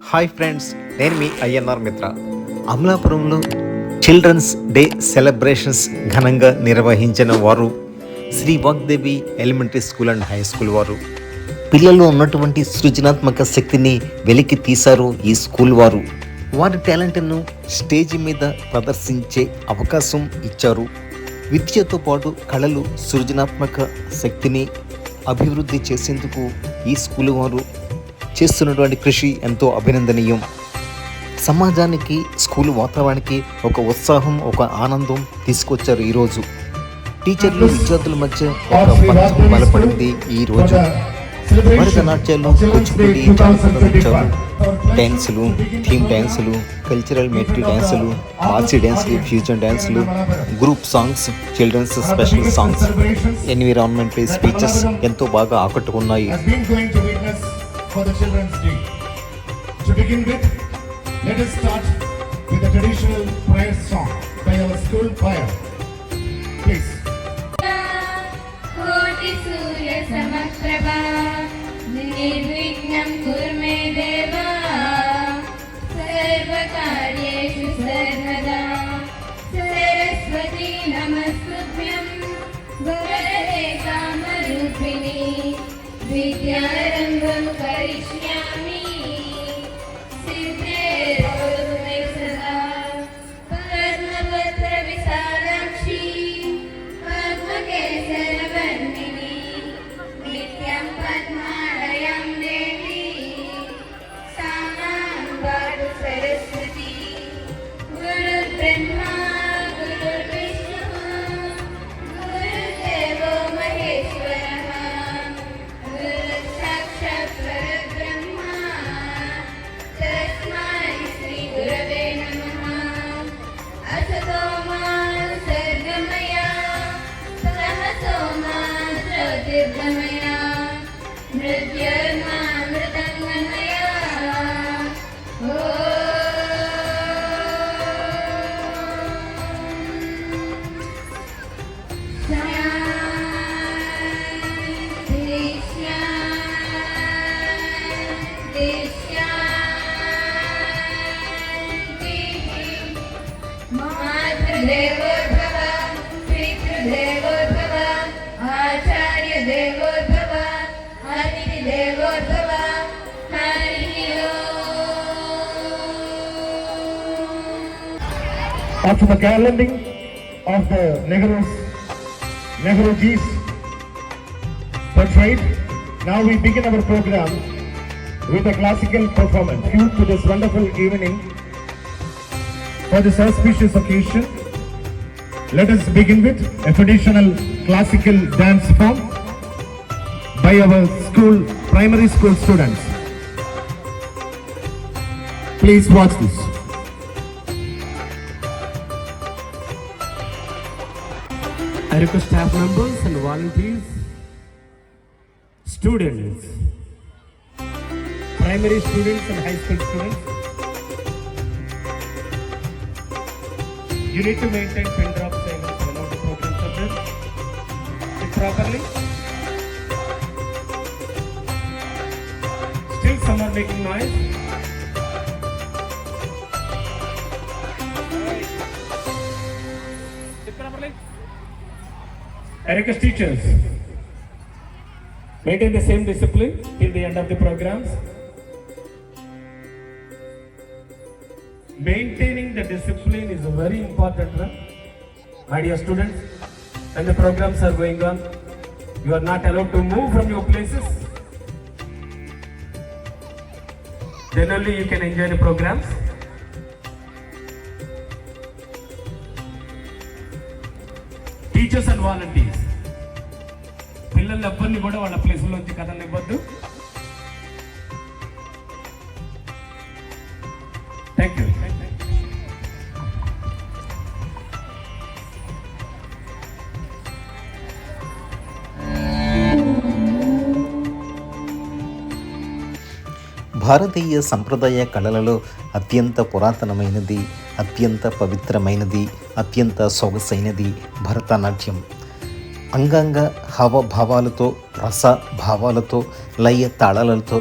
Hi friends, నేను మీ INR మిత్ర. అమలాపురంలో చిల్డ్రన్స్ డే సెలబ్రేషన్స్ ఘనంగా నిర్వహించిన వారు Shri Vagdevi elementary school and high school వారు. పిల్లల్లో ఉన్నటువంటి సృజనాత్మక శక్తిని వెలికి తీశారు ఈ స్కూల్ వారు. వారి టాలెంట్ను స్టేజ్ మీద ప్రదర్శించే అవకాశం ఇచ్చారు. విద్యతో పాటు కళలు, సృజనాత్మక శక్తిని అభివృద్ధి చేసేందుకు ఈ స్కూల్ వారు చేస్తున్నటువంటి కృషి ఎంతో అభినందనీయం. సమాజానికి, స్కూల్ వాతావరణానికి ఒక ఉత్సాహం, ఒక ఆనందం తీసుకొచ్చారు ఈరోజు. టీచర్లు, విద్యార్థుల మధ్య ఒక బంధం బలపడింది ఈరోజు. భరతనాట్యాలు, కూచిపూడి, జానపద నృత్యాలు, డ్యాన్సులు, థీమ్ డ్యాన్సులు, కల్చరల్ మెట్రీ డ్యాన్సులు, మాసీ డ్యాన్సులు, ఫ్యూజన్ డ్యాన్సులు, group songs, children's special songs, environment speeches ఎంతో బాగా ఆకట్టుకున్నాయి. For the Children's Day. To begin with, let us start with a traditional prayer song by our school choir. Please. कोटि सूर्य समप्रभा निर्विघ्नं कुरु मे देवा सर्वकार्येषु सर्वदा सरस्वती नमस्तुभ्यं वरदे कामरूपिणी विद्यारम्भं करिष्यामि सिद्धेर्भवतु मे सदा पद्मपत्र विशालाक्षी पद्मकेसरवर्णिनी नित्यं पद्मालयं देवी सा मां पातु सरस्वती गुरुर्ब्रह्मा गुरुर्विष्णुः गुरुर्देवो महेश्वरः देवोद्भव पितृदेवोद्भव आचार्य देवोद्भव अतिथि देवोद्भव हरि ओम. After the caroling of the Nehruji's portrait, now we begin our program with a classical performance due to this wonderful evening. For this auspicious occasion, let us begin with a traditional classical dance form by our school, primary school students. Please watch this. I request staff members and volunteers, students, primary students and high school students, you need to maintain pin drop silence when the program subject. Sit properly. Still some are making noise. Sit properly. I request teachers, maintain the same discipline till the end of the programs. Maintaining the discipline is very important, my dear students. When the programs are going on, you are not allowed to move from your places. Then only you can enjoy the programs. Teachers and volunteers, పిల్లలు ఎవ్వరిని కూడా వాళ్ళ ప్లేసుల్లోంచి కదలనివ్వద్దు. Thank you. భారతీయ సంప్రదాయ కళలలో అత్యంత పురాతనమైనది, అత్యంత పవిత్రమైనది, అత్యంత సొగసైనది భరతనాట్యం. అంగాంగ హావభావాలతో, రస భావాలతో, లయ తాళాలతో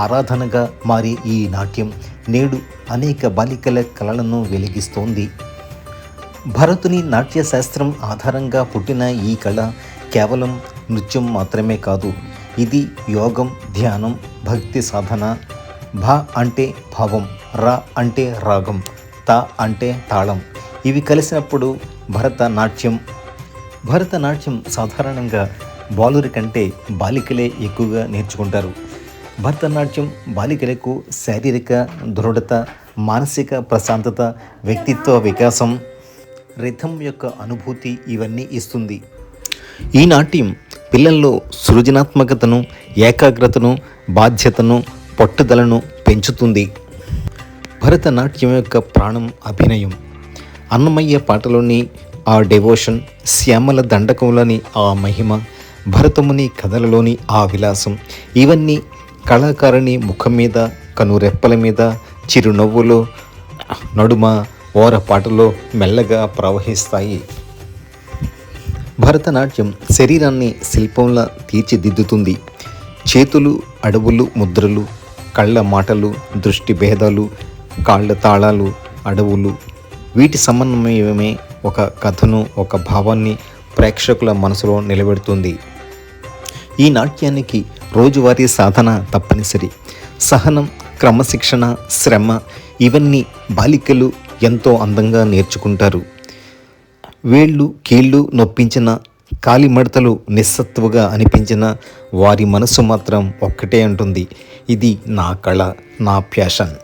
ఆరాధనగా మారి ఈ నాట్యం నేడు అనేక బాలికల కళలను వెలిగిస్తోంది. భరతుని నాట్యశాస్త్రం ఆధారంగా పుట్టిన ఈ కళ కేవలం నృత్యం మాత్రమే కాదు, ఇది యోగం, ధ్యానం, భక్తి సాధన. భ అంటే భావం, ర అంటే రాగం, త అంటే తాళం. ఇవి కలిసినప్పుడు భరతనాట్యం. భరతనాట్యం సాధారణంగా బాలురి కంటే బాలికలే ఎక్కువగా నేర్చుకుంటారు. భరతనాట్యం బాలికలకు శారీరక దృఢత, మానసిక ప్రశాంతత, వ్యక్తిత్వ వికాసం, రిథం యొక్క అనుభూతి ఇవన్నీ ఇస్తుంది. ఈ నాట్యం పిల్లల్లో సృజనాత్మకతను, ఏకాగ్రతను, బాధ్యతను, పట్టుదలను పెంచుతుంది. భరతనాట్యం యొక్క ప్రాణం అభినయం. అన్నమయ్య పాటలోని ఆ డెవోషన్, శ్యామల దండకంలోని ఆ మహిమ, భరతముని కథలలోని ఆ విలాసం, ఇవన్నీ కళాకారుని ముఖం మీద, కనురెప్పల మీద, చిరునవ్వులో నడుమ ఓర పాటలో మెల్లగా ప్రవహిస్తాయి. భరతనాట్యం శరీరాన్ని శిల్పంలా తీర్చిదిద్దుతుంది. చేతులు, అడవులు, ముద్రలు, కళ్ళ మాటలు, దృష్టి భేదాలు, కాళ్ళ తాళాలు, అడవులు, వీటి సమన్వయమే ఒక కథను, ఒక భావాన్ని ప్రేక్షకుల మనసులో నిలబెడుతుంది. ఈ నాట్యానికి రోజువారీ సాధన తప్పనిసరి. సహనం, క్రమశిక్షణ, శ్రమ ఇవన్నీ బాలికలు ఎంతో అందంగా నేర్చుకుంటారు. వేళ్ళు కీళ్ళు నొప్పించిన, కాలిమడతలు నిస్సత్తువగా అనిపించిన వారి మనసు మాత్రం ఒక్కటే అంటుంది, ఇది నా కళ, నా ప్యాషన్.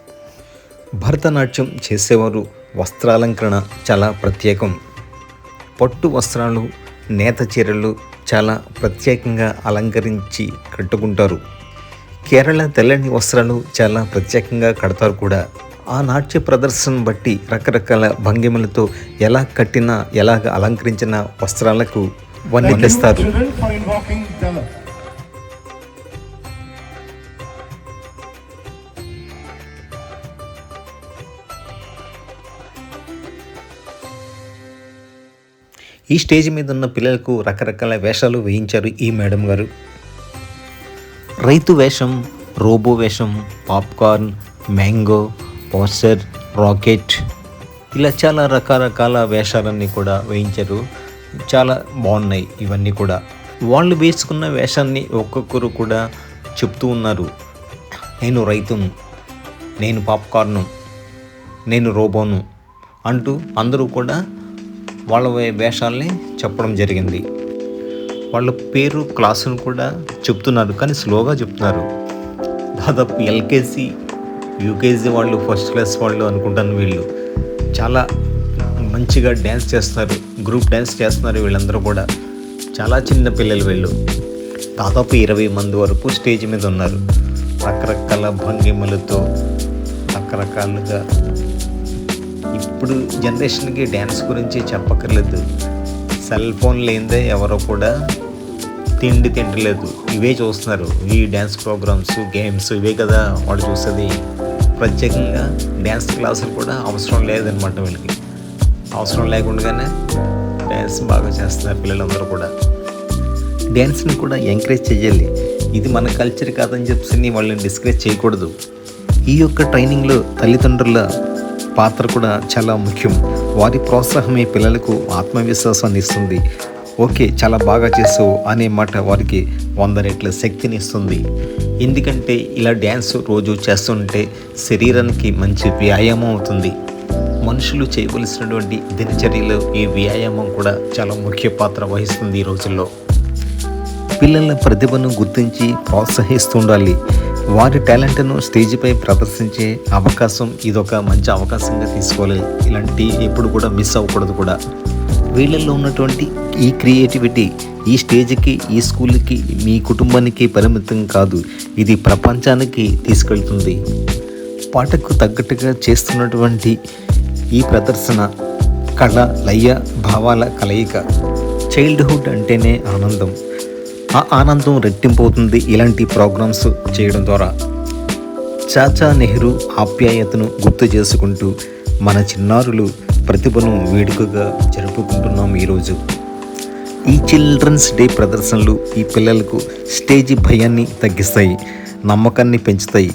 భరతనాట్యం చేసేవారు వస్త్రాలంకరణ చాలా ప్రత్యేకం. పట్టు వస్త్రాలు, నేత చీరలు చాలా ప్రత్యేకంగా అలంకరించి కట్టుకుంటారు. కేరళ తెల్లని వస్త్రాలు చాలా ప్రత్యేకంగా కడతారు కూడా. ఆ నాట్య ప్రదర్శన బట్టి రకరకాల భంగిమలతో ఎలా కట్టిన, ఎలాగ అలంకరించిన వస్త్రాలకు వర్ణిస్తారు. Children for invoking the ఈ స్టేజ్ మీద ఉన్న పిల్లలకు రకరకాల వేషాలు వేయించారు ఈ మేడం గారు. రైతు వేషం, రోబో వేషం, పాప్కార్న్, మ్యాంగో, పోస్టర్, రాకెట్, ఇలా చాలా రకరకాల వేషాలన్నీ కూడా వేయించారు. చాలా బాగున్నాయి ఇవన్నీ కూడా. వాళ్ళు వేసుకున్న వేషాన్ని ఒక్కొక్కరు కూడా చెప్తూ ఉన్నారు. నేను రైతును, నేను పాప్కార్ను, నేను రోబోను అంటూ అందరూ కూడా వాళ్ళ వేషాలని చెప్పడం జరిగింది. వాళ్ళ పేరు, క్లాసును కూడా చెప్తున్నారు, కానీ స్లోగా చెప్తున్నారు. దాదాపు ఎల్కేజీ, యూకేజీ వాళ్ళు, ఫస్ట్ క్లాస్ వాళ్ళు అనుకుంటాను. వీళ్ళు చాలా మంచిగా డ్యాన్స్ చేస్తున్నారు, గ్రూప్ డ్యాన్స్ చేస్తున్నారు. వీళ్ళందరూ కూడా చాలా చిన్న పిల్లలు వీళ్ళు. దాదాపు 20 మంది వరకు స్టేజ్ మీద ఉన్నారు. రకరకాల భంగిమలతో, రకరకాలుగా. ఇప్పుడు జనరేషన్కి డ్యాన్స్ గురించి చెప్పక్కర్లేదు. సెల్ ఫోన్ లేనిదే ఎవరో కూడా తింటలేదు. ఇవే చూస్తున్నారు, ఈ డ్యాన్స్ ప్రోగ్రామ్స్, గేమ్స్, ఇవే కదా వాళ్ళు చూసేది. ప్రత్యేకంగా డ్యాన్స్ క్లాసులు కూడా అవసరం లేదనమాట వీళ్ళకి. అవసరం లేకుండానే డ్యాన్స్ బాగా చేస్తున్నారు పిల్లలందరూ కూడా. డ్యాన్స్ని కూడా ఎంకరేజ్ చేయాలి. ఇది మన కల్చర్ కాదని చెప్పి వాళ్ళని డిస్కరేజ్ చేయకూడదు. ఈ యొక్క ట్రైనింగ్లో తల్లిదండ్రుల పాత్ర కూడా చాలా ముఖ్యం. వారి ప్రోత్సాహమే పిల్లలకు ఆత్మవిశ్వాసాన్ని ఇస్తుంది. ఓకే, చాలా బాగా చేసావు అనే మాట వారికి 100 రెట్ల శక్తిని ఇస్తుంది. ఎందుకంటే ఇలా డ్యాన్స్ రోజు చేస్తుంటే శరీరానికి మంచి వ్యాయామం అవుతుంది. మనుషులు చేయవలసినటువంటి దినచర్యలో ఈ వ్యాయామం కూడా చాలా ముఖ్య పాత్ర వహిస్తుంది ఈ రోజుల్లో. పిల్లల ప్రతిభను గుర్తించి ప్రోత్సహిస్తుండాలి. వారి టాలెంట్ను స్టేజ్పై ప్రదర్శించే అవకాశం ఇదొక మంచి అవకాశంగా తీసుకోవాలి. ఇలాంటి ఎప్పుడు కూడా మిస్ అవ్వకూడదు కూడా. వీళ్ళల్లో ఉన్నటువంటి ఈ క్రియేటివిటీ ఈ స్టేజ్కి, ఈ స్కూల్కి, మీ కుటుంబానికి పరిమితం కాదు, ఇది ప్రపంచానికి తీసుకెళ్తుంది. పాటకు తగ్గట్టుగా చేస్తున్నటువంటి ఈ ప్రదర్శన కళ, లయ, భావాల కలయిక. చైల్డ్హుడ్ అంటేనే ఆనందం. ఆ ఆనందం రెట్టింపవుతుంది ఇలాంటి ప్రోగ్రామ్స్ చేయడం ద్వారా. చాచా నెహ్రూ ఆప్యాయతను గుర్తు చేసుకుంటూ మన చిన్నారులు ప్రతిభను వేడుకగా జరుపుకుంటున్నాం ఈరోజు. ఈ చిల్డ్రన్స్ డే ప్రదర్శనలు ఈ పిల్లలకు స్టేజి భయాన్ని తగ్గిస్తాయి. నమ్మకాన్ని పెంచుతాయి,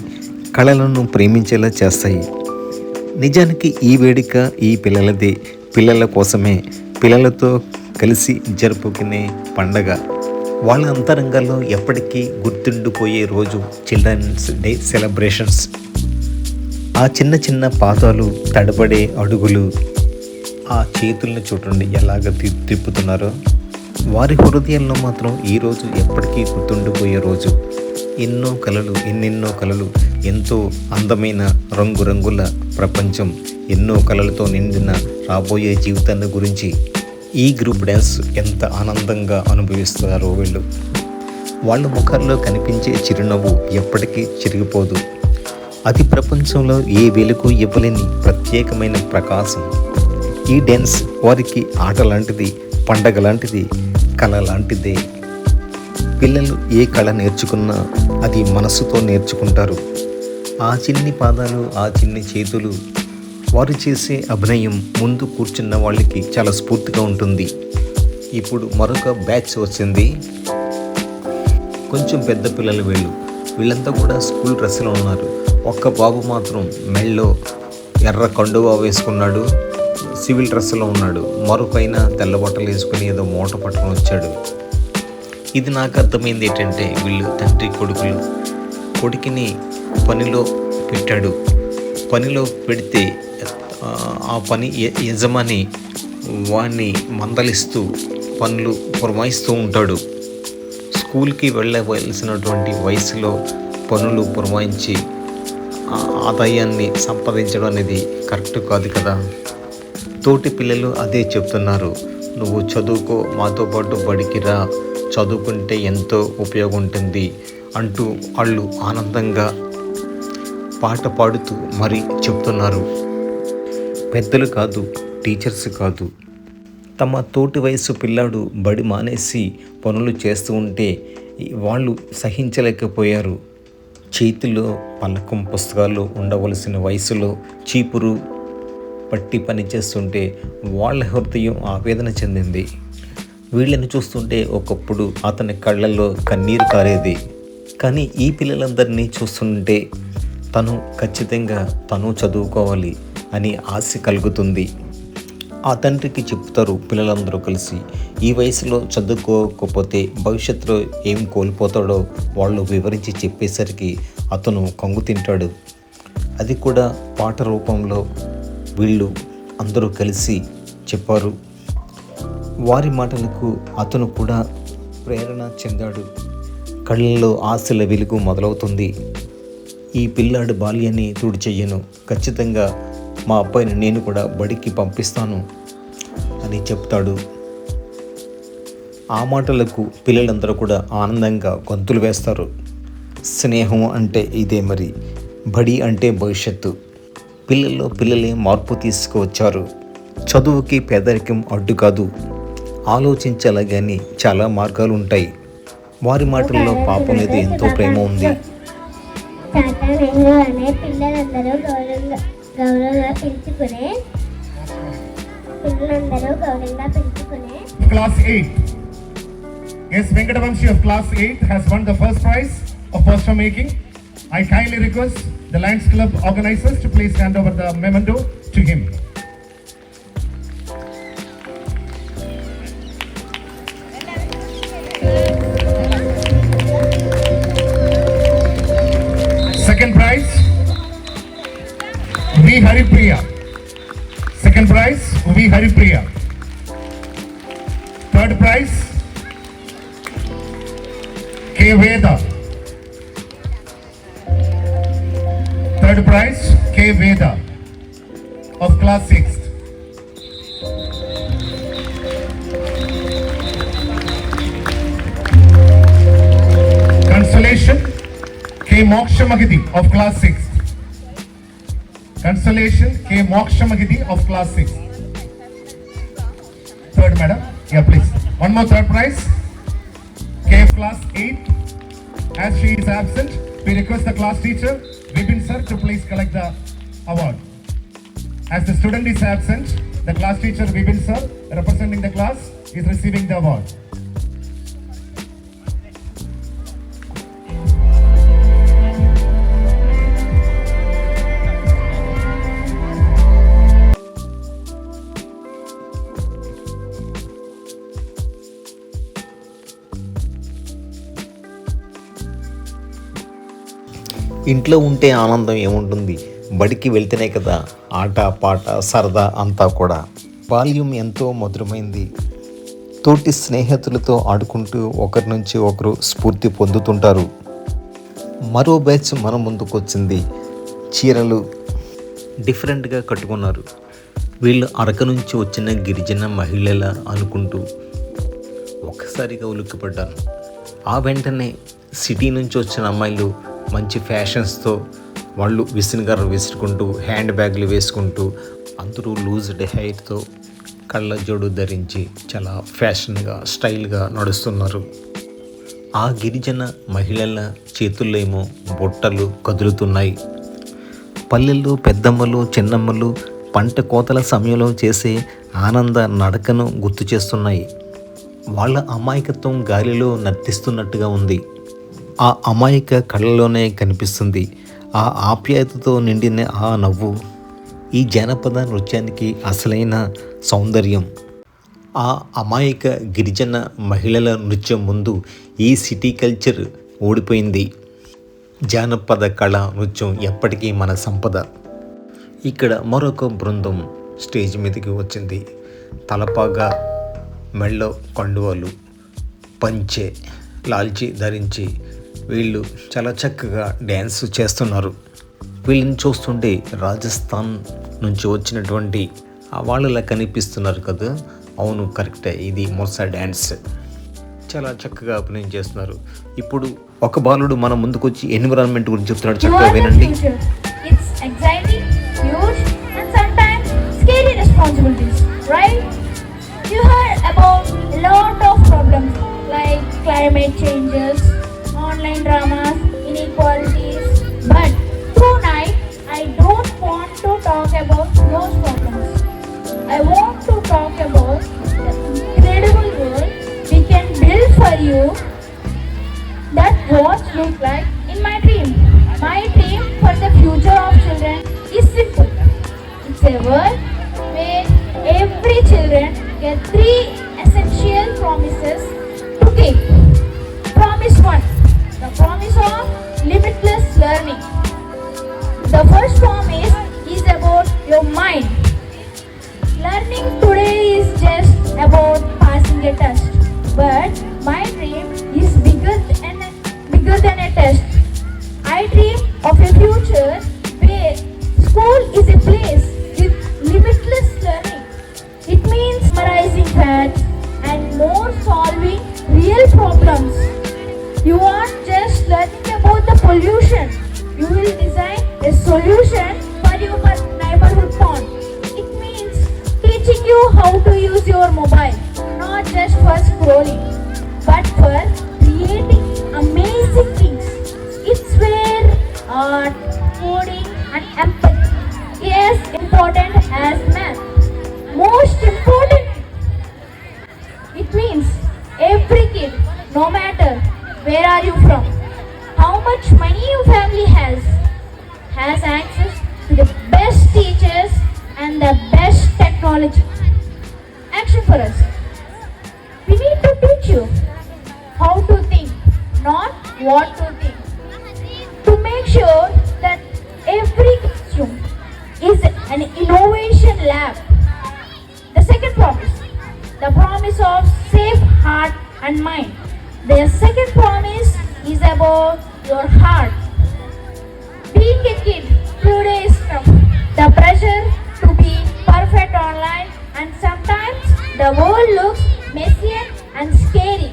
కళలను ప్రేమించేలా చేస్తాయి. నిజానికి ఈ వేడుక ఈ పిల్లలదే, పిల్లల కోసమే, పిల్లలతో కలిసి జరుపుకునే పండగ. వాళ్ళ అంతరంగాల్లో ఎప్పటికీ గుర్తుండిపోయే రోజు చిల్డ్రన్స్ డే సెలబ్రేషన్స్. ఆ చిన్న చిన్న పాదాలు, తడబడే అడుగులు, ఆ చేతులను చూడండి ఎలాగ తిప్పుతున్నారో. వారి హృదయాల్లో మాత్రం ఈరోజు ఎప్పటికీ గుర్తుండిపోయే రోజు. ఎన్నెన్నో కలలు, ఎంతో అందమైన రంగురంగుల ప్రపంచం, ఎన్నో కలలతో నిండిన రాబోయే జీవితాన్ని గురించి ఈ గ్రూప్ డ్యాన్స్ ఎంత ఆనందంగా అనుభవిస్తారో వీళ్ళు. వాళ్ళ ముఖాల్లో కనిపించే చిరునవ్వు ఎప్పటికీ చిరిగిపోదు. అది ప్రపంచంలో ఏ వెలుగు ఇవ్వలేని ప్రత్యేకమైన ప్రకాశం. ఈ డ్యాన్స్ వారికి ఆట లాంటిది, పండగ లాంటిది, కళ లాంటిదే. పిల్లలు ఏ కళ నేర్చుకున్నా అది మనసుతో నేర్చుకుంటారు. ఆ చిన్ని పాదాలు, ఆ చిన్ని చేతులు, వారు చేసే అభినయం ముందు కూర్చున్న వాళ్ళకి చాలా స్ఫూర్తిగా ఉంటుంది. ఇప్పుడు మరొక బ్యాచ్ వచ్చింది, కొంచెం పెద్ద పిల్లలు వీళ్ళంతా కూడా స్కూల్ డ్రెస్లో ఉన్నారు. ఒక్క బాబు మాత్రం మెళ్ళో ఎర్ర కండువా వేసుకున్నాడు, సివిల్ డ్రెస్లో ఉన్నాడు. మరొకైనా తెల్ల బట్టలు వేసుకుని ఏదో మూట పట్టుకొని వచ్చాడు. ఇది నాకు అర్థమైంది ఏంటంటే, వీళ్ళు తండ్రి కొడుకులు. కొడుకుని పనిలో పెట్టాడు, పనిలో పెడితే ఆ పని యజమాని వాడిని మందలిస్తూ పనులు పురమాయిస్తూ ఉంటాడు. స్కూల్కి వెళ్ళవలసినటువంటి వయసులో పనులు పురమాయించి ఆదాయాన్ని సంపాదించడం అనేది కరెక్ట్ కాదు కదా. తోటి పిల్లలు అదే చెప్తున్నారు, నువ్వు చదువుకో, మాతో పాటు బడికి రా, చదువుకుంటే ఎంతో ఉపయోగం ఉంటుంది అంటూ వాళ్ళు ఆనందంగా పాట పాడుతూ మరి చెప్తున్నారు. పెద్దలు కాదు, టీచర్స్ కాదు, తమ తోటి వయసు పిల్లాడు బడి మానేసి పనులు చేస్తూ ఉంటే వాళ్ళు సహించలేకపోయారు. చేతిలో పలకం పుస్తకాలు ఉండవలసిన వయసులో చీపురు పట్టి పని చేస్తుంటే వాళ్ళ హృదయం ఆవేదన చెందింది. వీళ్ళని చూస్తుంటే ఒకప్పుడు అతని కళ్ళల్లో కన్నీరు కారేది. కానీ ఈ పిల్లలందరినీ చూస్తుంటే ఖచ్చితంగా తను చదువుకోవాలి అని ఆశ కలుగుతుంది. ఆ తండ్రికి చెప్తారు పిల్లలందరూ కలిసి, ఈ వయసులో చదువుకోకపోతే భవిష్యత్తులో ఏం కోల్పోతాడో వాళ్ళు వివరించి చెప్పేసరికి అతను కంగు తింటాడు. అది కూడా పాట రూపంలో వీళ్ళు అందరూ కలిసి చెప్పారు. వారి మాటలకు అతను కూడా ప్రేరణ చెందాడు. కళ్ళల్లో ఆశల వెలుగు మొదలవుతుంది. ఈ పిల్లాడు బాల్యాన్ని తుడిచెయ్యను, ఖచ్చితంగా మా అబ్బాయిని నేను కూడా బడికి పంపిస్తాను అని చెప్తాడు. ఆ మాటలకు పిల్లలందరూ కూడా ఆనందంగా గొంతులు వేస్తారు. స్నేహం అంటే ఇదే మరి, బడి అంటే భవిష్యత్తు. పిల్లలే మార్పు తీసుకువచ్చారు. చదువుకి పేదరికం అడ్డు కాదు, ఆలోచించాలి కానీ చాలా మార్గాలు ఉంటాయి. వారి మాటల్లో పాపం మీద ఎంతో ప్రేమ ఉంది. టాటా నెహ్రూ అనే పిల్లలందరూ గౌరవంగా పిలుచుకునే Class 8. Yes, Venkatavanshi of Class 8 has won the first prize of poster making. I kindly request the Lions Club organizers to please hand over the memento to him. Second prize, V. Haripriya. Second prize, V. Haripriya. Third prize, K. Veda. Third prize, K. Veda of class 6th. Consolation, K. Moksha Magidi of class 6th. Consolation, K. Moksha Magidi of class 6th. Third, madam. Yeah, please. One more third prize. K of class 8. As she is absent, we request the class teacher, Vipin sir, to please collect the award. As the student is absent, the class teacher, Vipin sir, representing the class, is receiving the award. ఇంట్లో ఉంటే ఆనందం ఏముంటుంది, బడికి వెళ్తేనే కదా ఆట పాట సరదా అంతా కూడా. బాల్యం ఎంతో మధురమైంది. తోటి స్నేహితులతో ఆడుకుంటూ ఒకరి నుంచి ఒకరు స్ఫూర్తి పొందుతుంటారు. మరో బ్యాచ్ మన ముందుకు వచ్చింది. చీరలు డిఫరెంట్గా కట్టుకున్నారు. వీళ్ళు అరక నుంచి వచ్చిన గిరిజన మహిళల అనుకుంటూ ఒక్కసారిగా ఉలిక్కిపడ్డాను. ఆ వెంటనే సిటీ నుంచి వచ్చిన అమ్మాయిలు మంచి ఫ్యాషన్స్తో వాళ్ళు విసినగర్ర విసురుకుంటూ హ్యాండ్ బ్యాగ్లు వేసుకుంటూ అందరూ లూజ్డ్ హెయిర్తో కళ్ళజోడు ధరించి చాలా ఫ్యాషన్గా స్టైల్గా నడుస్తున్నారు. ఆ గిరిజన మహిళల చేతుల్లో ఏమో బుట్టలు కదులుతున్నాయి. పల్లెల్లో పెద్దమ్మలు చిన్నమ్మలు పంట కోతల సమయంలో చేసే ఆనంద నడకను గుర్తు చేస్తున్నాయి. వాళ్ళ అమాయకత్వం గాలిలో నర్తిస్తున్నట్టుగా ఉంది. ఆ అమాయక కళ్ళలోనే కనిపిస్తుంది ఆ ఆప్యాయతతో నిండిన ఆ నవ్వు. ఈ జానపద నృత్యానికి అసలైన సౌందర్యం. ఆ అమాయక గిరిజన మహిళల నృత్యం ముందు ఈ సిటీ కల్చర్ ఓడిపోయింది. జానపద కళ నృత్యం ఎప్పటికీ మన సంపద. ఇక్కడ మరొక బృందం స్టేజ్ మీదకి వచ్చింది. తలపాగా, మెళ్ళో కండువలు, పంచె, లాల్చి ధరించి వీళ్ళు చాలా చక్కగా డ్యాన్స్ చేస్తున్నారు. వీళ్ళని చూస్తుంటే రాజస్థాన్ నుంచి వచ్చినటువంటి వాళ్ళలా కనిపిస్తున్నారు కదా. అవును, కరెక్టే, ఇది మొసా డ్యాన్స్. చాలా చక్కగా అభినయం చేస్తున్నారు. ఇప్పుడు ఒక బాలుడు మన ముందుకు వచ్చి ఎన్విరాన్మెంట్ గురించి చెప్తున్నాడు. You చక్కగా are the వినండి. future. It's exciting, huge, and sometimes scary responsibilities, right? You heard about a lot of problems like climate changes, online dramas, inequalities. But tonight, I don't want to talk about those problems. I want to talk about the incredible world we can build for you. That what look like in my dream. My dream for the future of children is simple. It's a world where every children get 3 essential promises to keep. Promise 1, the promise of limitless learning. The first promise is about your mind. Learning today is just about passing a test, but my dream is bigger than a test. I dream of a future where school is a place with limitless learning. It means memorizing facts and more solving real problems. You aren't just learning about the pollution. You will design a solution for your neighborhood pond. It means teaching you how to use your mobile, not just for scrolling, but for creating amazing things. It's where art, coding, and empathy is important as math. Most important, it means every kid, no matter where are you from, how much money your family has access to the best teachers and the best technology. Action for us. We need to teach you how to think, not what to think. To make sure that every classroom is an innovation lab. The second promise, the promise of safe heart and mind. The second promise is about your heart. Being a kid today is tough. The pressure to be perfect online, and sometimes the world looks messy and scary.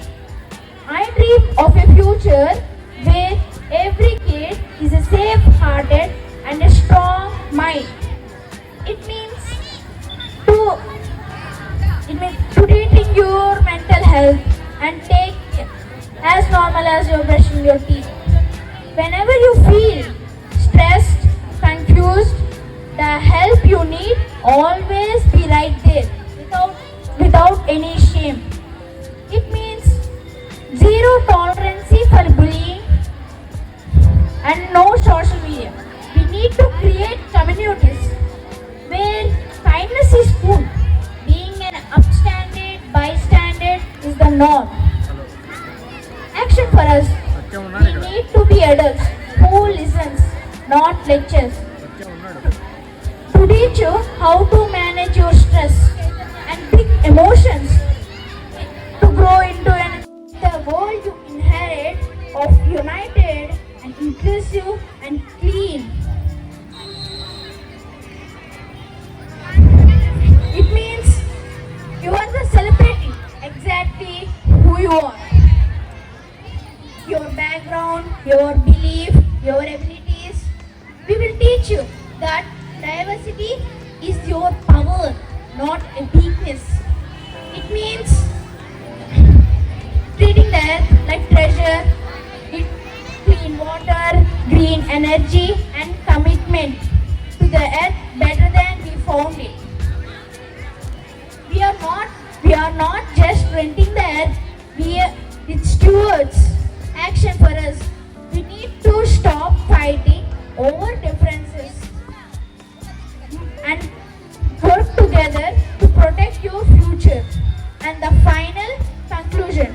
I dream of a future where every kid is a safe-hearted and a strong mind. It means to treating your mental health and take it as normal as you're brushing your teeth. Whenever you feel stressed, confused, the help you need always be right there without any shame. It means zero tolerance for bullying and no social media. We need to create communities where kindness is cool. Being an upstanding bystander is the norm. Action for us. We need to be adults who listens, not lectures. To teach you how to manage your stress and big emotions to grow into the world you inherit of united and inclusive and clean. It means you are the celebrating exactly who you are. Your background, your belief, your abilities. We will teach you that diversity is your power, not a weakness. It means treating the earth like treasure, with clean water, green energy and commitment to the earth better than we found it. We are not just renting the earth, it's stewards. Action for us. We need to stop fighting over differences and work together to protect your future. And the final conclusion,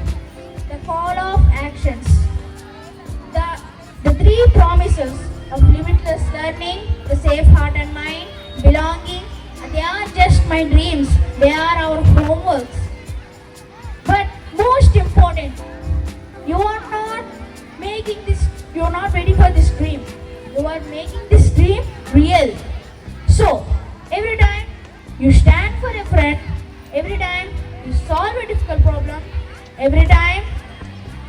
the call of actions. The three promises of limitless learning, the safe heart and mind, belonging, and they are just my dreams. They are our homeworks. But most important, you are not ready for this dream. You are making this dream real. So, every time you stand for a friend, every time you solve a difficult problem, every time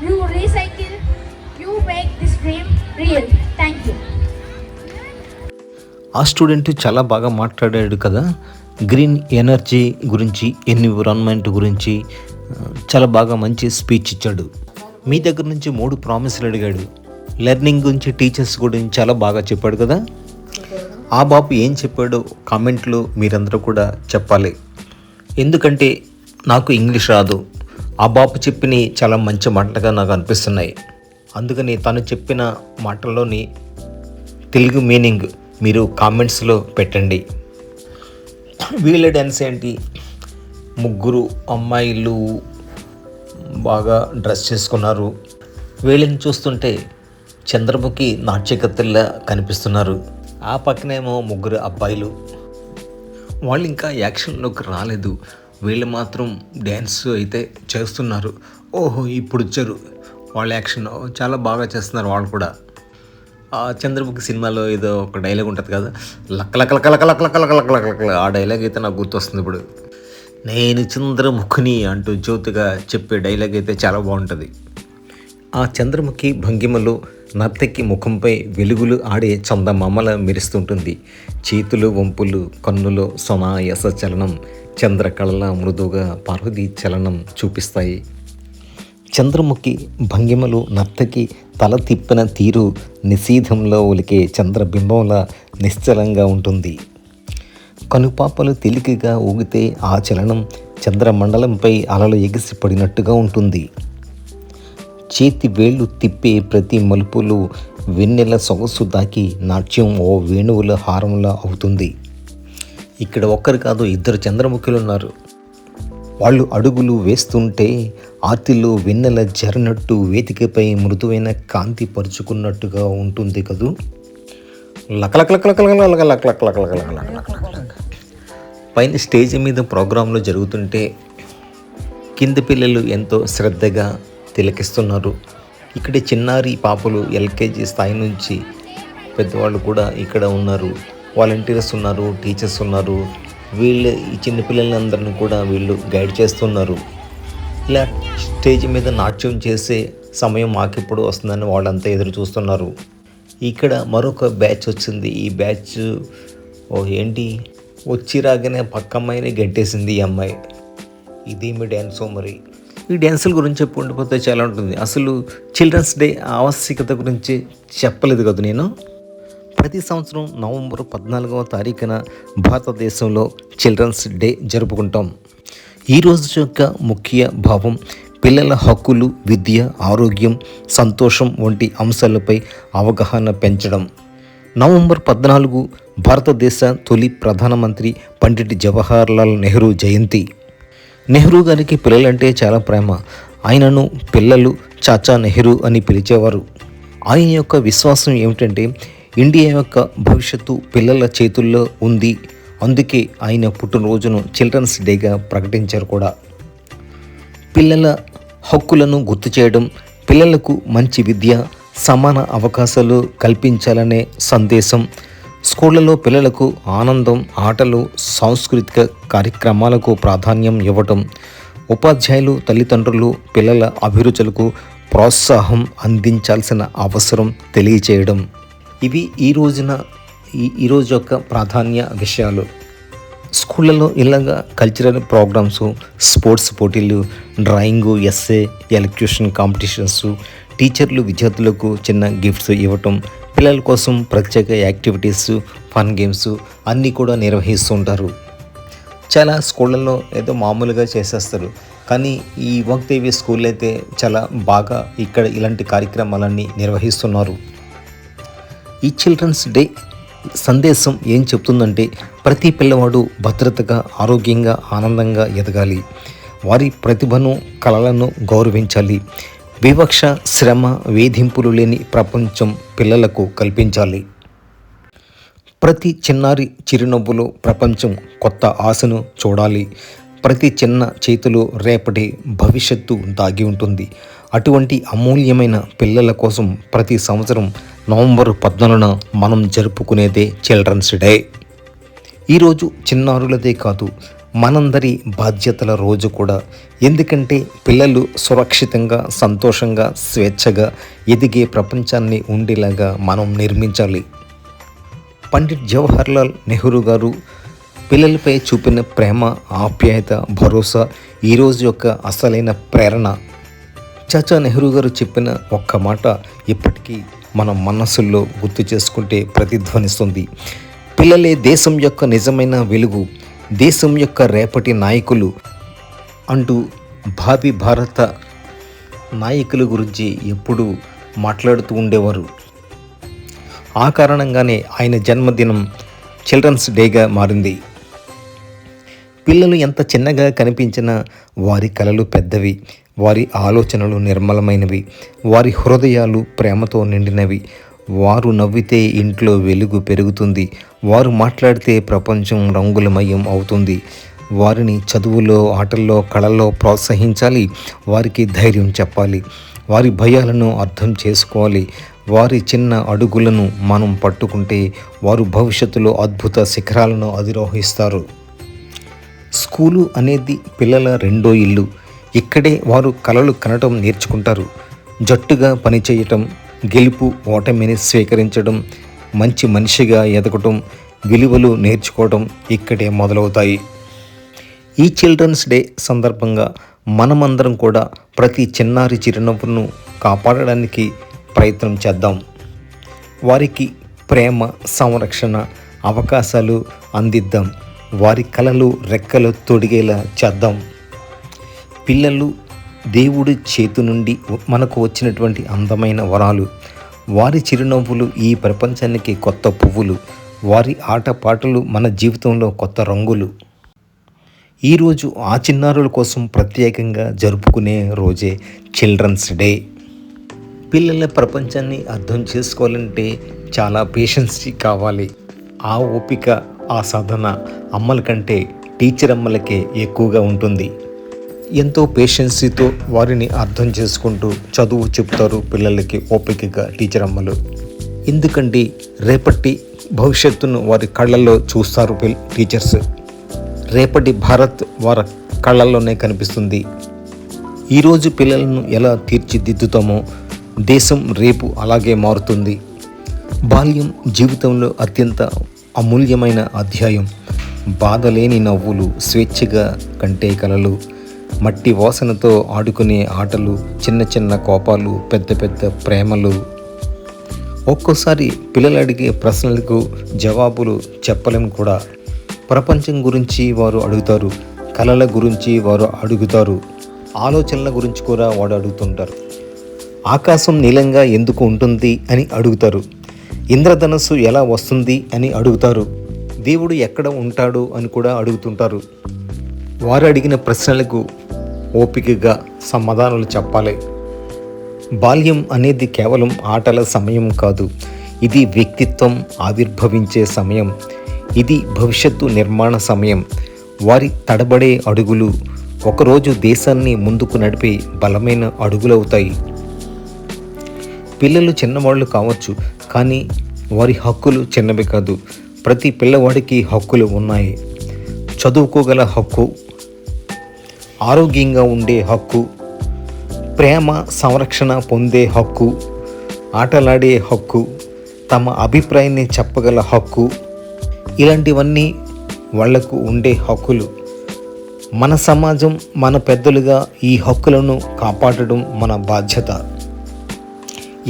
you recycle, you make this dream real. Thank you. ఆ student చాలా బాగా మాట్లాడాడు కదా, green energy గురించి, environment గురించి చాలా బాగా మంచి స్పీచ్ ఇచ్చాడు. మీ దగ్గర నుంచి 3 ప్రామిస్లు అడిగాడు. లెర్నింగ్ గురించి, టీచర్స్ గురించి చాలా బాగా చెప్పాడు కదా. ఆ బాబు ఏం చెప్పాడో కామెంట్లో మీరందరూ కూడా చెప్పాలి. ఎందుకంటే నాకు ఇంగ్లీష్ రాదు. ఆ బాబు చెప్పినవి చాలా మంచి మాటలుగా నాకు అనిపిస్తున్నాయి. అందుకని తను చెప్పిన మాటల్లోని తెలుగు మీనింగ్ మీరు కామెంట్స్లో పెట్టండి. వీళ్ళ డ్యాన్స్ ఏంటి? 3 అమ్మాయిలు బాగా డ్రెస్ చేసుకున్నారు. వీళ్ళని చూస్తుంటే చంద్రముఖి నాట్యకత్తెల్లా కనిపిస్తున్నారు. ఆ పక్కనేమో 3 అబ్బాయిలు. వాళ్ళు ఇంకా యాక్షన్లోకి రాలేదు. వీళ్ళు మాత్రం డ్యాన్స్ అయితే చేస్తున్నారు. ఓహో, ఇప్పుడు వచ్చారు. వాళ్ళ యాక్షన్ చాలా బాగా చేస్తున్నారు వాళ్ళు కూడా. ఆ చంద్రముఖి సినిమాలో ఏదో ఒక డైలాగ్ ఉంటుంది కదా, లక్క లక్క లక్క లక్క లక్క లక్క లక్క లక్క లక్క. ఆ డైలాగ్ అయితే నాకు గుర్తొస్తుంది ఇప్పుడు. నేను చంద్రముఖిని అంటూ జ్యోతిగా చెప్పే డైలాగ్ అయితే చాలా బాగుంటుంది. ఆ చంద్రముఖి భంగిమలో నర్తకి ముఖంపై వెలుగులు ఆడే చందమామల మెరుస్తుంటుంది. చేతులు వంపులు, కన్నులో సొనాయస చలనం, చంద్రకళల మృదువుగా పార్వతీ చలనం చూపిస్తాయి. చంద్రముఖి భంగిమలో నర్తకి తల తిప్పిన తీరు నిశీధంలో ఒలికే చంద్రబింబంలా నిశ్చలంగా ఉంటుంది. కనుపాపలు తేలికగా ఊగితే ఆ చలనం చంద్రమండలంపై అలలు ఎగిసిపడినట్టుగా ఉంటుంది. చేతి వేళ్ళు తిప్పే ప్రతి మలుపులు వెన్నెల సొగసు దాకి నాట్యం ఓ వేణువుల హారంలా అవుతుంది. ఇక్కడ ఒక్కరు కాదు, 2 చంద్రముఖులు ఉన్నారు. వాళ్ళు అడుగులు వేస్తుంటే ఆర్తిలో వెన్నెల జరనట్టు వేదికపై మృదువైన కాంతి పరుచుకున్నట్టుగా ఉంటుంది కదూ. పైన స్టేజ్ మీద ప్రోగ్రాంలు జరుగుతుంటే కింద పిల్లలు ఎంతో శ్రద్ధగా తిలకిస్తున్నారు. ఇక్కడ చిన్నారి పాపలు ఎల్కేజీ స్థాయి నుంచి పెద్దవాళ్ళు కూడా ఇక్కడ ఉన్నారు. వాలంటీర్స్ ఉన్నారు, టీచర్స్ ఉన్నారు. వీళ్ళు ఈ చిన్నపిల్లలందరినీ కూడా వీళ్ళు గైడ్ చేస్తున్నారు. ఇలా స్టేజ్ మీద నాట్యం చేసే సమయం మాకెప్పుడు వస్తుందని వాళ్ళంతా ఎదురు చూస్తున్నారు. ఇక్కడ మరొక బ్యాచ్ వచ్చింది. ఈ బ్యాచ్ ఏంటి, వచ్చి రాగానే పక్క అమ్మాయిని గెంటేసింది ఈ అమ్మాయి. ఇదేమి డ్యాన్సో మరి. ఈ డ్యాన్సుల గురించి చెప్పుకుంటూ చాలా ఉంటుంది. అసలు చిల్డ్రన్స్ డే ఆవశ్యకత గురించి చెప్పలేదు కదా నేను. ప్రతి సంవత్సరం నవంబర్ 14వ తారీఖున భారతదేశంలో చిల్డ్రన్స్ డే జరుపుకుంటాం. ఈ రోజు యొక్క ముఖ్య భావం పిల్లల హక్కులు, విద్య, ఆరోగ్యం, సంతోషం వంటి అంశాలపై అవగాహన పెంచడం. నవంబర్ 14 భారతదేశ తొలి ప్రధానమంత్రి పండిట్ జవహర్లాల్ నెహ్రూ జయంతి. నెహ్రూ గారికి పిల్లలంటే చాలా ప్రేమ. ఆయనను పిల్లలు చాచా నెహ్రూ అని పిలిచేవారు. ఆయన యొక్క విశ్వాసం ఏమిటంటే ఇండియా యొక్క భవిష్యత్తు పిల్లల చేతుల్లో ఉంది. అందుకే ఆయన పుట్టినరోజును చిల్డ్రన్స్ డేగా ప్రకటించారు కూడా. పిల్లల హక్కులను గుర్తు చేయడం, పిల్లలకు మంచి విద్య, సమాన అవకాశాలు కల్పించాలనే సందేశం, స్కూళ్ళలో పిల్లలకు ఆనందం, ఆటలు, సాంస్కృతిక కార్యక్రమాలకు ప్రాధాన్యం ఇవ్వటం, ఉపాధ్యాయులు, తల్లిదండ్రులు పిల్లల అభిరుచులకు ప్రోత్సాహం అందించాల్సిన అవసరం తెలియచేయడం. ఇవి ఈరోజు యొక్క ప్రాధాన్య విషయాలు. స్కూళ్ళలో ఇలాగా కల్చరల్ ప్రోగ్రామ్స్, స్పోర్ట్స్ పోటీలు, డ్రాయింగు, ఎస్సే, ఎలక్యూషన్ కాంపిటీషన్స్, టీచర్లు విద్యార్థులకు చిన్న గిఫ్ట్స్ ఇవ్వటం, పిల్లల కోసం ప్రత్యేక యాక్టివిటీస్, ఫన్ గేమ్స్ అన్నీ కూడా నిర్వహిస్తుంటారు. చాలా స్కూళ్ళల్లో ఏదో మామూలుగా చేసేస్తారు. కానీ ఈ వాగ్దేవి స్కూల్ అయితే చాలా బాగా ఇక్కడ ఇలాంటి కార్యక్రమాలన్నీ నిర్వహిస్తున్నారు. ఈ చిల్డ్రన్స్ డే సందేశం ఏం చెప్తుందంటే ప్రతి పిల్లవాడు భద్రతగా, ఆరోగ్యంగా, ఆనందంగా ఎదగాలి. వారి ప్రతిభను, కళలను గౌరవించాలి. వివక్ష, శ్రమ, వేధింపులు లేని ప్రపంచం పిల్లలకు కల్పించాలి. ప్రతి చిన్నారి చిరునవ్వులో ప్రపంచం కొత్త ఆశను చూడాలి. ప్రతి చిన్న చేతిలో రేపటి భవిష్యత్తు దాగి ఉంటుంది. అటువంటి అమూల్యమైన పిల్లల కోసం ప్రతి సంవత్సరం నవంబర్ 14న మనం జరుపుకునేదే చిల్డ్రన్స్ డే. ఈరోజు చిన్నారులదే కాదు, మనందరి బాధ్యతల రోజు కూడా. ఎందుకంటే పిల్లలు సురక్షితంగా, సంతోషంగా, స్వేచ్ఛగా ఎదిగే ప్రపంచాన్ని ఉండేలాగా మనం నిర్మించాలి. పండిట్ జవహర్లాల్ నెహ్రూ గారు పిల్లలపై చూపిన ప్రేమ, ఆప్యాయత, భరోసా ఈరోజు యొక్క అసలైన ప్రేరణ. చాచా నెహ్రూ గారు చెప్పిన ఒక్క మాట ఇప్పటికీ మన మనస్సుల్లో గుర్తు చేసుకుంటే ప్రతిధ్వనిస్తుంది. పిల్లలే దేశం యొక్క నిజమైన వెలుగు, దేశం యొక్క రేపటి నాయకులు అంటూ భావి భారత నాయకుల గురించి ఎప్పుడూ మాట్లాడుతూ ఉండేవారు. ఆ కారణంగానే ఆయన జన్మదినం చిల్డ్రన్స్ డేగా మారింది. పిల్లలు ఎంత చిన్నగా కనిపించినా వారి కలలు పెద్దవి, వారి ఆలోచనలు నిర్మలమైనవి, వారి హృదయాలు ప్రేమతో నిండినవి. వారు నవ్వితే ఇంట్లో వెలుగు పెరుగుతుంది, వారు మాట్లాడితే ప్రపంచం రంగులమయం అవుతుంది. వారిని చదువులో, ఆటల్లో, కళల్లో ప్రోత్సహించాలి. వారికి ధైర్యం చెప్పాలి. వారి భయాలను అర్థం చేసుకోవాలి. వారి చిన్న అడుగులను మనం పట్టుకుంటే వారు భవిష్యత్తులో అద్భుత శిఖరాలను అధిరోహిస్తారు. స్కూలు అనేది పిల్లల రెండో ఇల్లు. ఇక్కడే వారు కలలు కనటం నేర్చుకుంటారు. జట్టుగా పనిచేయటం, గెలుపు ఓటమిని స్వీకరించడం, మంచి మనిషిగా ఎదగటం, విలువలు నేర్చుకోవడం ఇక్కడే మొదలవుతాయి. ఈ చిల్డ్రన్స్ డే సందర్భంగా మనమందరం కూడా ప్రతి చిన్నారి చిరునవ్వును కాపాడడానికి ప్రయత్నం చేద్దాం. వారికి ప్రేమ, సంరక్షణ, అవకాశాలు అందిద్దాం. వారి కలలు రెక్కలు తొడిగేలా చేద్దాం. పిల్లలు దేవుడి చేతి నుండి మనకు వచ్చినటువంటి అందమైన వరాలు. వారి చిరునవ్వులు ఈ ప్రపంచానికి కొత్త పువ్వులు. వారి ఆటపాటలు మన జీవితంలో కొత్త రంగులు. ఈరోజు ఆ చిన్నారుల కోసం ప్రత్యేకంగా జరుపుకునే రోజే చిల్డ్రన్స్ డే. పిల్లల ప్రపంచాన్ని అర్థం చేసుకోవాలంటే చాలా పేషెన్స్ కావాలి. ఆ ఓపిక, ఆ సాధన అమ్మల కంటే టీచర్ అమ్మలకే ఎక్కువగా ఉంటుంది. ఎంతో పేషెన్సీతో వారిని అర్థం చేసుకుంటూ చదువు చెప్తారు పిల్లలకి ఓపికగా టీచర్ అమ్మలు. ఎందుకంటే రేపటి భవిష్యత్తును వారి కళ్ళల్లో చూస్తారు టీచర్స్. రేపటి భారత్ వారి కళ్ళల్లోనే కనిపిస్తుంది. ఈరోజు పిల్లలను ఎలా తీర్చిదిద్దుతామో దేశం రేపు అలాగే మారుతుంది. బాల్యం జీవితంలో అత్యంత అమూల్యమైన అధ్యాయం. బాధలేని నవ్వులు, స్వేచ్ఛగా కంటే కలలు, మట్టి వాసనతో ఆడుకునే ఆటలు, చిన్న చిన్న కోపాలు, పెద్ద పెద్ద ప్రేమలు. ఒక్కోసారి పిల్లలు అడిగే ప్రశ్నలకు జవాబులు చెప్పలేం కూడా. ప్రపంచం గురించి వారు అడుగుతారు, కళల గురించి వారు అడుగుతారు, ఆలోచనల గురించి కూడా వాడు అడుగుతుంటారు. ఆకాశం నీలంగా ఎందుకు ఉంటుంది అని అడుగుతారు. ఇంద్రధనస్సు ఎలా వస్తుంది అని అడుగుతారు. దేవుడు ఎక్కడ ఉంటాడు అని కూడా అడుగుతుంటారు. వారు అడిగిన ప్రశ్నలకు ఓపికగా సమాధానాలు చెప్పాలి. బాల్యం అనేది కేవలం ఆటల సమయం కాదు. ఇది వ్యక్తిత్వం ఆవిర్భవించే సమయం. ఇది భవిష్యత్తు నిర్మాణ సమయం. వారి తడబడే అడుగులు ఒకరోజు దేశాన్ని ముందుకు నడిపే బలమైన అడుగులవుతాయి. పిల్లలు చిన్నవాళ్ళు కావచ్చు, కానీ వారి హక్కులు చిన్నవి కాదు. ప్రతి పిల్లవాడికి హక్కులు ఉన్నాయి. చదువుకోగల హక్కు, ఆరోగ్యంగా ఉండే హక్కు, ప్రేమ సంరక్షణ పొందే హక్కు, ఆటలాడే హక్కు, తమ అభిప్రాయాన్ని చెప్పగల హక్కు, ఇలాంటివన్నీ వాళ్లకు ఉండే హక్కులు. మన సమాజం, మన పెద్దలుగా ఈ హక్కులను కాపాడడం మన బాధ్యత.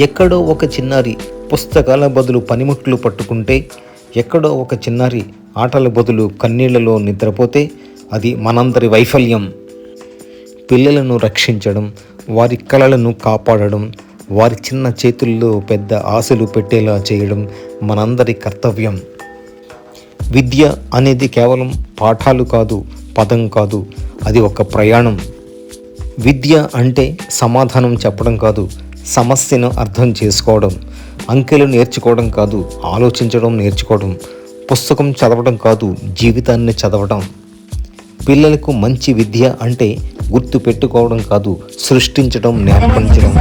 ఎక్కడో ఒక చిన్నారి పుస్తకాల బదులు పనిముట్లు పట్టుకుంటే, ఎక్కడో ఒక చిన్నారి ఆటల బదులు కన్నీళ్లలో నిద్రపోతే అది మనందరి వైఫల్యం. పిల్లలను రక్షించడం, వారి కలలను కాపాడడం, వారి చిన్న చేతుల్లో పెద్ద ఆశలు పెట్టేలా చేయడం మనందరి కర్తవ్యం. విద్య అనేది కేవలం పాఠాలు కాదు, పదం కాదు, అది ఒక ప్రయాణం. విద్య అంటే సమాధానం చెప్పడం కాదు, సమస్యను అర్థం చేసుకోవడం. అంకెలు నేర్చుకోవడం కాదు, ఆలోచించడం నేర్చుకోవడం. పుస్తకం చదవడం కాదు, జీవితాన్ని చదవడం. పిల్లలకు మంచి విద్య అంటే గుర్తు పెట్టుకోవడం కాదు, సృష్టించడం నేర్పించడం.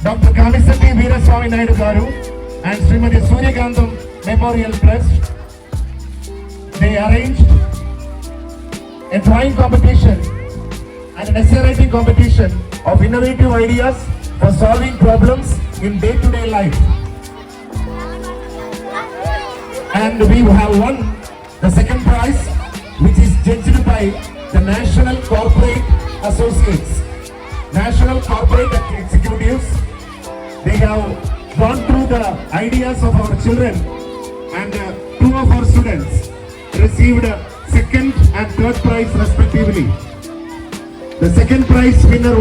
డాక్టర్ కామిశెట్టి వీరస్వామి నాయుడు గారు and Srimati Suryakantam Memorial Trust, they arranged a drawing competition and an essay writing competition of innovative ideas for solving problems in day-to-day life. And we have won the second prize, which is judged by the National Corporate Associates, National Corporate Executives. They have gone through the ideas of our children, and two of our students received second and third prize respectively. The second prize winner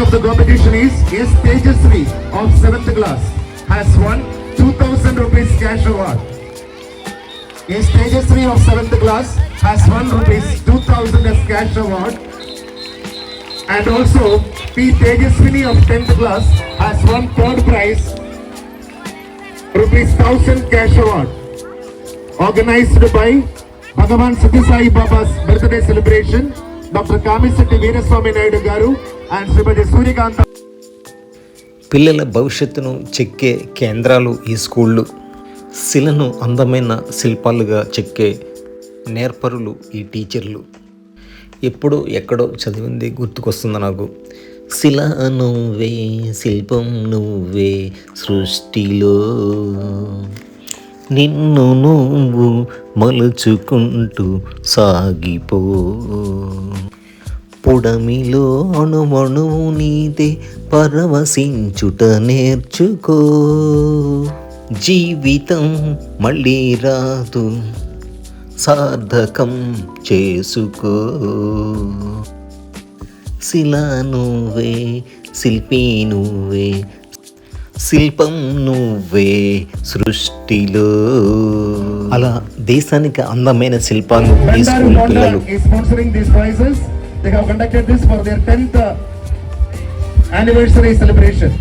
of the competition is S. Tejasvi of 7th class, has won 2,000 rupees cash award. S. Tejasvi of 7th class has won rupees 2,000 as cash award. And also P. Tejaswini of 10th class has won third prize, rupees 1,000 cash award, organized by Bhagavan Sathya Sai Baba's birthday celebration, Dr. Kamisetti Veeraswamy Naidu Garu and Srimati Suryakanta. పిల్లల భవిష్యత్తును చెక్కే కేంద్రాలు ఈ స్కూళ్ళు. శిలను అందమైన శిల్పాలుగా చెక్కే నేర్పరులు ఈ టీచర్లు. ఎప్పుడో ఎక్కడో చదివింది గుర్తుకొస్తుంది నాకు. శిల నువ్వే, శిల్పం నువ్వే, సృష్టిలో నిన్ను నువ్వు మలుచుకుంటూ సాగిపో. పొడమిలో అణువణువు నీదే, పరవశించుట నేర్చుకో. జీవితం మళ్ళీ రాదు, సార్థకం చేసుకో. శిల నువ్వే, శిల్పి నువ్వే, శిల్పం నువ్వే సృష్టిలో. అలా దేశానికి అందమైన శిల్పాలు ఈ స్కూల్ పిల్లలు. They have conducted this for their 10th anniversary celebration.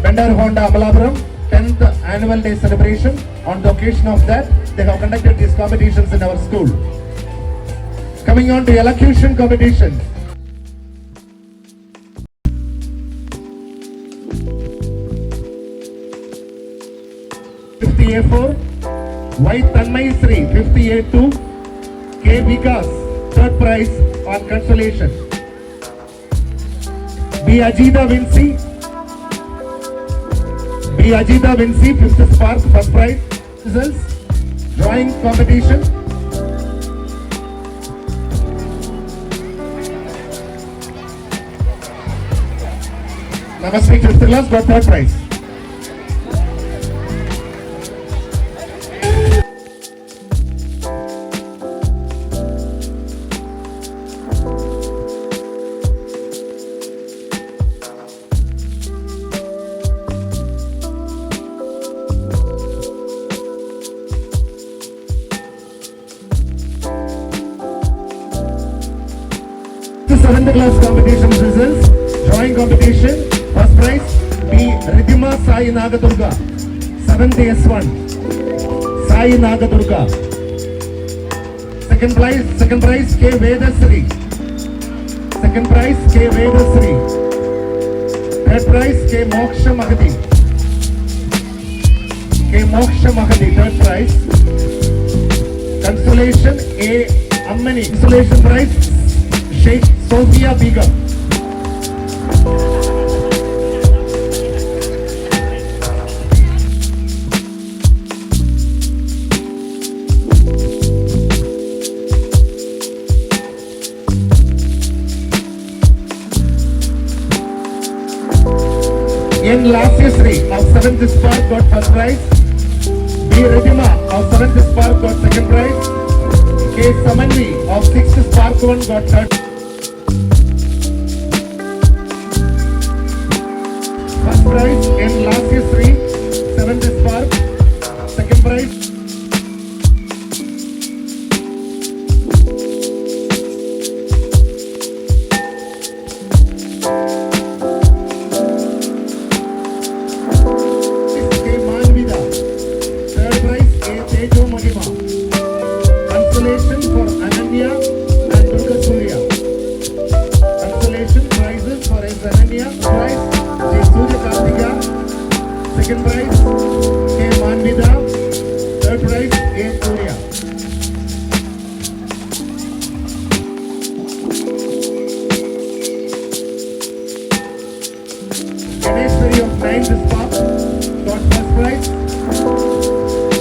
Bandar Honda Amalapuram 10th annual day celebration. On the occasion of that, they have conducted these competitions in our school. Coming on to elocution competition. A4, Y Tanmay Sri 58-2, K Vikas third prize on consolation. B Ajita Vinci 5th Spark first prize. Results drawing competition. Namaste 5th class got third prize. class competition results. Drawing competition. First prize B. Ridhima Sai Nagadurga. 7th S1. Sai Nagadurga. Second prize K. Vedasri. Second prize K. Vedasri. Third prize K. Moksha Mahadi. K. Moksha Mahadi. Third prize. Consolation A. Ammani. Consolation prize Sheikh Sophia Begum. N. Lasyasri of 7th Spark got first prize. B. Ridhima of 7th Spark got second prize. K. Samanvi of 6th Spark 1 got third. First prize N. Lasyasri, 7th Spark. Second prize K. Manvida. Third prize A. Tejo Mahima. Consolation for Ananya and Durga Surya. Consolation prizes for S. Ananya. Prize J. Surya Kartika. Second prize K. Manvida. Third prize A. Surya. Ganeshwari of 9th Spark got first prize.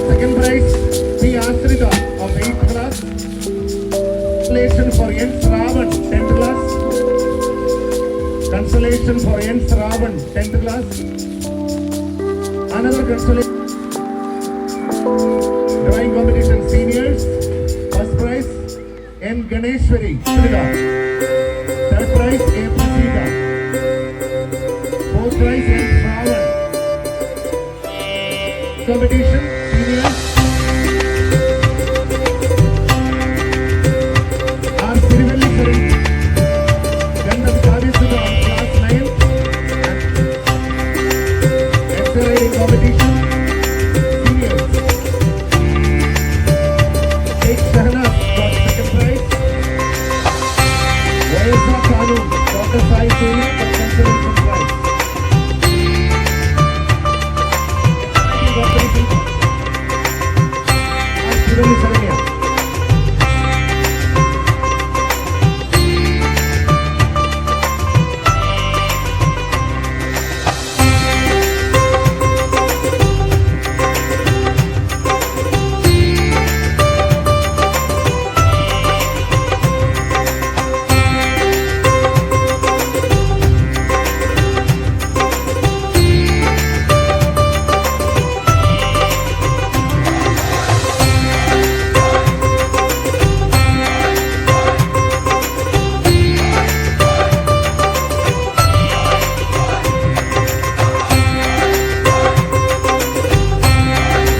Second prize P. Asrita of 8th class. Consolation for N. Sravan, 10th class. Consolation for N. Sravan, 10th class. Another consolation. Drawing competition seniors. First prize N. Ganeshwari, Asrita. Third prize A. Prasida. Fourth prize N. Sravan. Competition seniors. R. Sirivellikari, Gandham Kavisuda of class 9th. Accelerating competition seniors. Sheikh Shahnaz got second prize. Wayesa Kanu, Dr. Sai Suri got consolation prize. Competition. R. Shivani Saranya.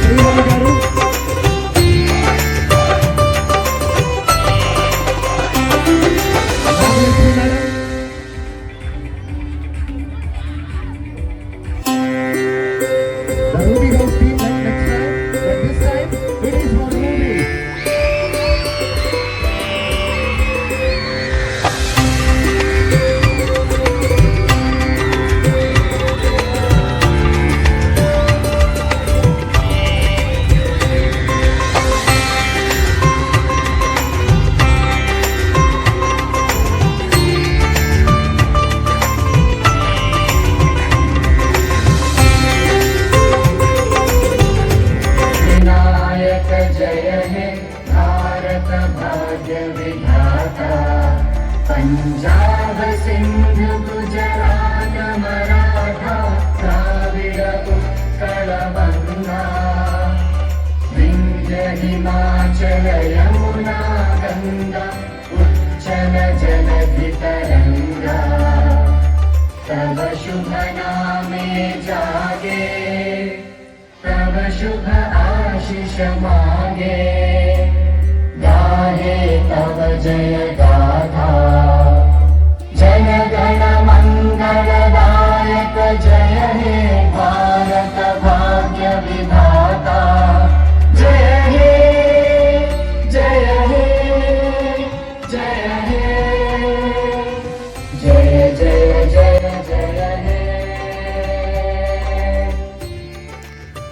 Srivalu garu. Nagashri madam. The Ruby House team like next time, but this time it is for Ruby. Vinayak जय हे भारत भाग्य विधाता पंजाब सिंध गुजरात मराठा द्राविड उत्कल बंगा विंध्य हिमाचल यमुना गंगा उच्चल जलधि तरंगा तव शुभ नामे जागे तव शुभ आशीष मांगे गाहे तव जय गाथा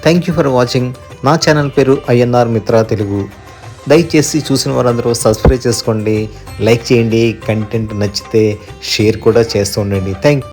థ్యాంక్ యూ ఫర్ వాచింగ్. నా ఛానల్ పేరు ఐఎన్ఆర్ మిత్ర తెలుగు. దయచేసి చూసిన వారందరూ సబ్స్క్రైబ్ చేసుకోండి, లైక్ చేయండి, కంటెంట్ నచ్చితే షేర్ కూడా చేస్తూ ఉండండి. థ్యాంక్